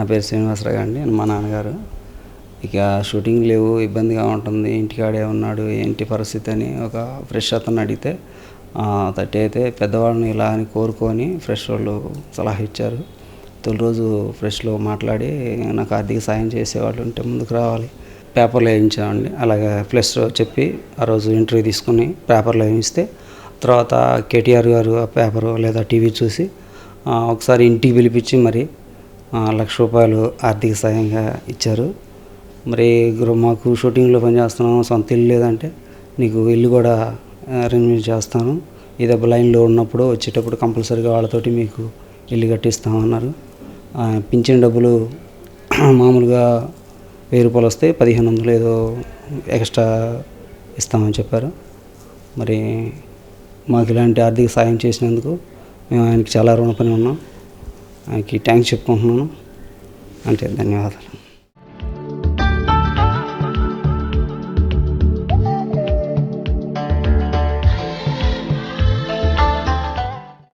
పేరు శ్రీనివాసరావు అండి, మా నాన్నగారు. ఇక షూటింగ్ లేవు, ఇబ్బందిగా ఉంటుంది, ఇంటికాడే ఉన్నాడు, ఏంటి పరిస్థితి అని ఒక ఫ్రెష్ అతను అడిగితే తట్టి అయితే పెద్దవాళ్ళని ఇలా అని కోరుకొని ఫ్రెష్ వాళ్ళు సలహా ఇచ్చారు. తొలి రోజు ఫ్రెష్లో మాట్లాడి నాకు ఆర్థిక సాయం చేసేవాళ్ళు ఉంటే ముందుకు రావాలి, పేపర్లో వేయించామండి. అలాగే ప్లస్ చెప్పి ఆ రోజు ఇంటర్వ్యూ తీసుకుని పేపర్లో వేయిస్తే తర్వాత కేటీఆర్ గారు ఆ పేపరు లేదా టీవీ చూసి ఒకసారి ఇంటికి పిలిపించి మరి ₹1,00,000 ఆర్థిక సాయంగా ఇచ్చారు. మరి మాకు షూటింగ్లో పనిచేస్తున్నాము, సొంత ఇల్లు లేదంటే నీకు ఇల్లు కూడా అరేంజ్మెంట్ చేస్తాను, ఈ దెబ్బ లైన్లో ఉన్నప్పుడు వచ్చేటప్పుడు కంపల్సరీగా వాళ్ళతోటి మీకు ఇల్లు కట్టిస్తామన్నారు. పింఛన్ డబ్బులు మామూలుగా ₹1000 వస్తే 1,500 ఏదో ఎక్స్ట్రా ఇస్తామని చెప్పారు. మరి మాకు ఇలాంటి ఆర్థిక సాయం చేసినందుకు మేము ఆయనకి చాలా రుణపడి ఉన్నాం. ఆయనకి థ్యాంక్స్ చెప్పుకుంటున్నాను. అంటే ధన్యవాదాలు.